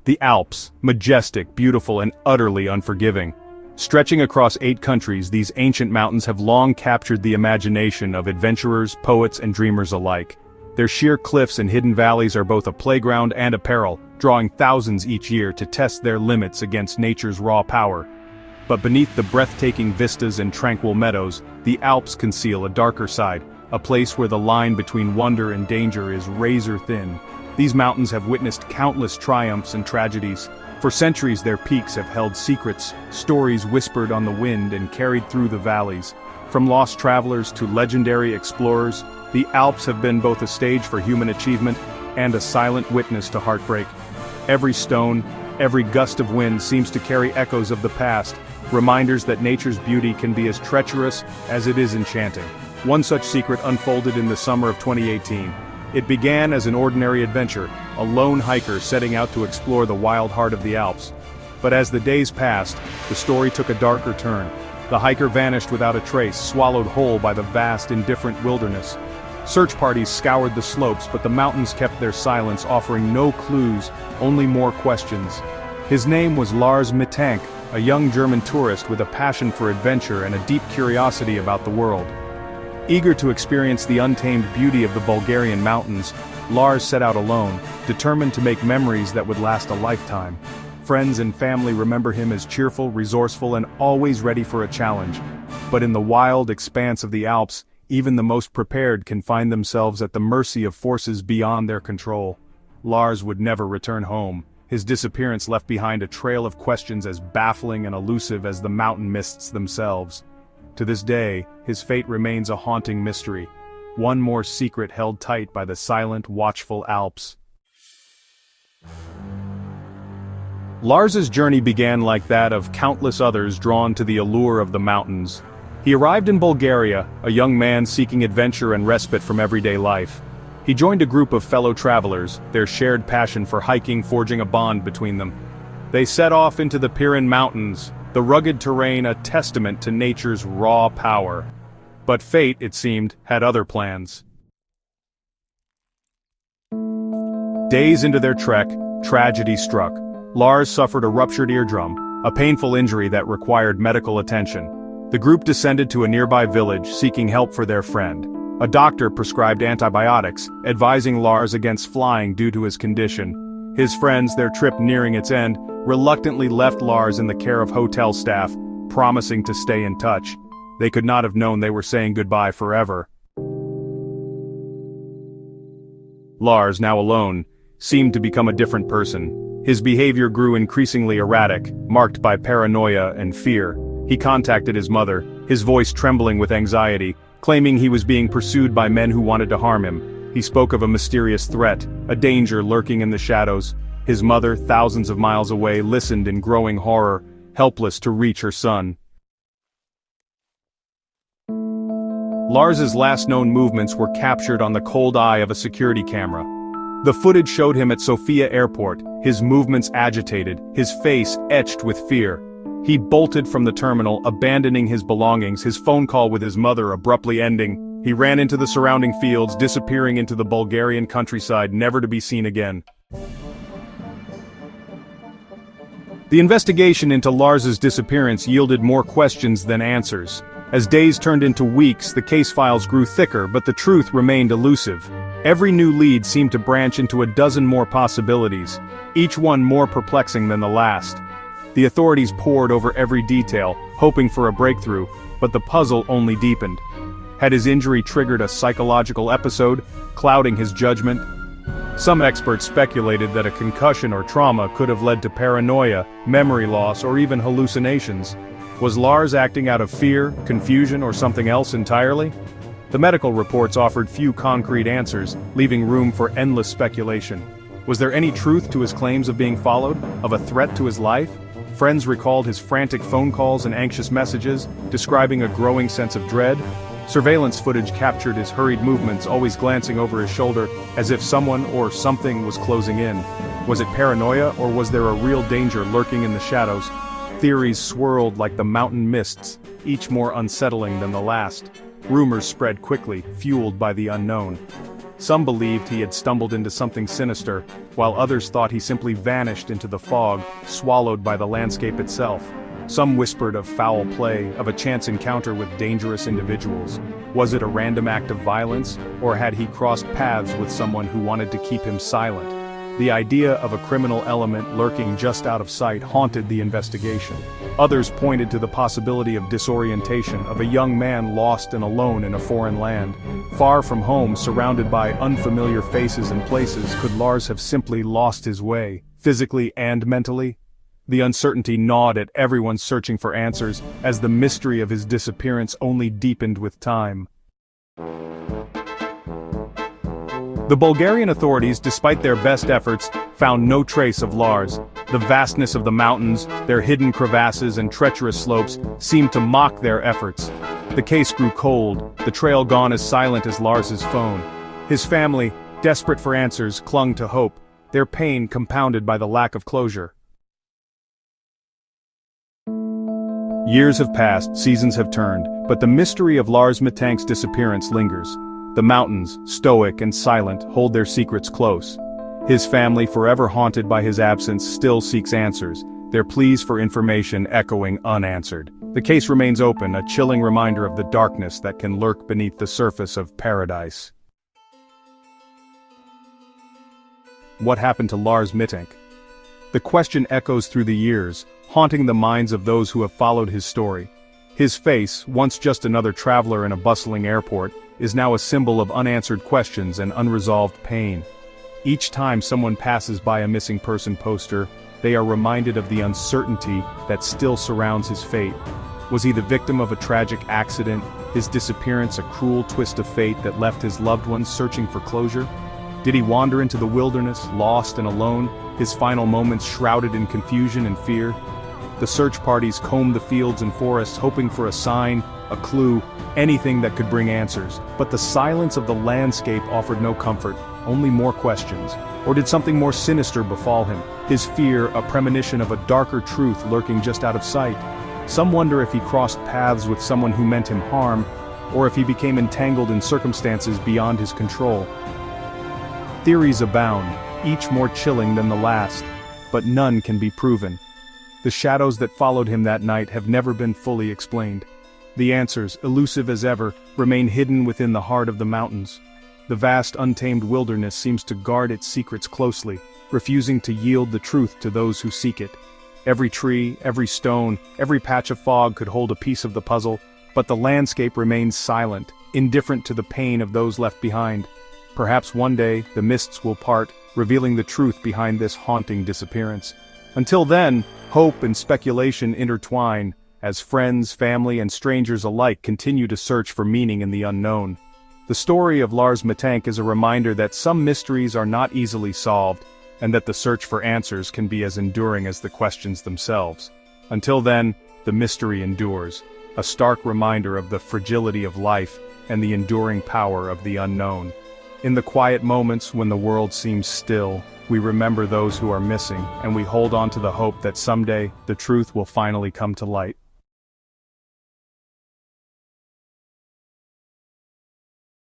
The Alps, majestic, beautiful, and utterly unforgiving. Stretching across 8 countries, these ancient mountains have long captured the imagination of adventurers, poets, and dreamers alike. Their sheer cliffs and hidden valleys are both a playground and a peril, drawing thousands each year to test their limits against nature's raw power. But beneath the breathtaking vistas and tranquil meadows, the Alps conceal a darker side, a place where the line between wonder and danger is razor-thin. These mountains have witnessed countless triumphs and tragedies. For centuries their peaks have held secrets, stories whispered on the wind and carried through the valleys. From lost travelers to legendary explorers, the Alps have been both a stage for human achievement and a silent witness to heartbreak. Every stone, every gust of wind seems to carry echoes of the past, reminders that nature's beauty can be as treacherous as it is enchanting. One such secret unfolded in the summer of 2018. It began as an ordinary adventure, a lone hiker setting out to explore the wild heart of the Alps. But as the days passed, the story took a darker turn. The hiker vanished without a trace, swallowed whole by the vast, indifferent wilderness. Search parties scoured the slopes, but the mountains kept their silence, offering no clues, only more questions. His name was Lars Mittank, a young German tourist with a passion for adventure and a deep curiosity about the world. Eager to experience the untamed beauty of the Bulgarian mountains, Lars set out alone, determined to make memories that would last a lifetime. Friends and family remember him as cheerful, resourceful, and always ready for a challenge. But in the wild expanse of the Alps, even the most prepared can find themselves at the mercy of forces beyond their control. Lars would never return home. His disappearance left behind a trail of questions as baffling and elusive as the mountain mists themselves. To this day, his fate remains a haunting mystery, one more secret held tight by the silent, watchful Alps. Lars's journey began like that of countless others drawn to the allure of the mountains. He arrived in Bulgaria, a young man seeking adventure and respite from everyday life. He joined a group of fellow travelers, their shared passion for hiking forging a bond between them. They set off into the Pirin Mountains, the rugged terrain a testament to nature's raw power. But fate, it seemed, had other plans. Days into their trek, tragedy struck. Lars suffered a ruptured eardrum, a painful injury that required medical attention. The group descended to a nearby village, seeking help for their friend. A doctor prescribed antibiotics, advising Lars against flying due to his condition. His friends, their trip nearing its end, reluctantly left Lars in the care of hotel staff, promising to stay in touch. They could not have known they were saying goodbye forever. Lars, now alone, seemed to become a different person. His behavior grew increasingly erratic, marked by paranoia and fear. He contacted his mother, his voice trembling with anxiety, claiming he was being pursued by men who wanted to harm him. He spoke of a mysterious threat, a danger lurking in the shadows. His mother, thousands of miles away, listened in growing horror, helpless to reach her son. Lars's last known movements were captured on the cold eye of a security camera. The footage showed him at Sofia Airport, his movements agitated, his face etched with fear. He bolted from the terminal, abandoning his belongings, his phone call with his mother abruptly ending. He ran into the surrounding fields, disappearing into the Bulgarian countryside, never to be seen again. The investigation into Lars's disappearance yielded more questions than answers. As days turned into weeks, the case files grew thicker, but the truth remained elusive. Every new lead seemed to branch into a dozen more possibilities, each one more perplexing than the last. The authorities pored over every detail, hoping for a breakthrough, but the puzzle only deepened. Had his injury triggered a psychological episode, clouding his judgment? Some experts speculated that a concussion or trauma could have led to paranoia, memory loss, or even hallucinations. Was Lars acting out of fear, confusion, or something else entirely? The medical reports offered few concrete answers, leaving room for endless speculation. Was there any truth to his claims of being followed, of a threat to his life? Friends recalled his frantic phone calls and anxious messages, describing a growing sense of dread. Surveillance footage captured his hurried movements, always glancing over his shoulder, as if someone or something was closing in. Was it paranoia, or was there a real danger lurking in the shadows? Theories swirled like the mountain mists, each more unsettling than the last. Rumors spread quickly, fueled by the unknown. Some believed he had stumbled into something sinister, while others thought he simply vanished into the fog, swallowed by the landscape itself. Some whispered of foul play, of a chance encounter with dangerous individuals. Was it a random act of violence, or had he crossed paths with someone who wanted to keep him silent? The idea of a criminal element lurking just out of sight haunted the investigation. Others pointed to the possibility of disorientation, of a young man lost and alone in a foreign land. Far from home, surrounded by unfamiliar faces and places, could Lars have simply lost his way, physically and mentally? The uncertainty gnawed at everyone searching for answers, as the mystery of his disappearance only deepened with time. The Bulgarian authorities, despite their best efforts, found no trace of Lars. The vastness of the mountains, their hidden crevasses and treacherous slopes, seemed to mock their efforts. The case grew cold, the trail gone as silent as Lars's phone. His family, desperate for answers, clung to hope, their pain compounded by the lack of closure. Years have passed, seasons have turned, but the mystery of Lars Metank's disappearance lingers. The mountains, stoic and silent, hold their secrets close. His family, forever haunted by his absence, still seeks answers, their pleas for information echoing unanswered. The case remains open, a chilling reminder of the darkness that can lurk beneath the surface of paradise. What happened to Lars Mittank? The question echoes through the years, haunting the minds of those who have followed his story. His face, once just another traveler in a bustling airport, is now a symbol of unanswered questions and unresolved pain. Each time someone passes by a missing person poster, they are reminded of the uncertainty that still surrounds his fate. Was he the victim of a tragic accident, his disappearance a cruel twist of fate that left his loved ones searching for closure? Did he wander into the wilderness, lost and alone, his final moments shrouded in confusion and fear? The search parties combed the fields and forests hoping for a sign, a clue, anything that could bring answers. But the silence of the landscape offered no comfort, only more questions. Or did something more sinister befall him, his fear a premonition of a darker truth lurking just out of sight? Some wonder if he crossed paths with someone who meant him harm, or if he became entangled in circumstances beyond his control. Theories abound, each more chilling than the last, but none can be proven. The shadows that followed him that night have never been fully explained. The answers, elusive as ever, remain hidden within the heart of the mountains. The vast untamed wilderness seems to guard its secrets closely, refusing to yield the truth to those who seek it. Every tree, every stone, every patch of fog could hold a piece of the puzzle, but the landscape remains silent, indifferent to the pain of those left behind. Perhaps one day, the mists will part, revealing the truth behind this haunting disappearance. Until then, hope and speculation intertwine, as friends, family, and strangers alike continue to search for meaning in the unknown. The story of Lars Mittank is a reminder that some mysteries are not easily solved, and that the search for answers can be as enduring as the questions themselves. Until then, the mystery endures, a stark reminder of the fragility of life and the enduring power of the unknown. In the quiet moments when the world seems still, we remember those who are missing, and we hold on to the hope that someday, the truth will finally come to light.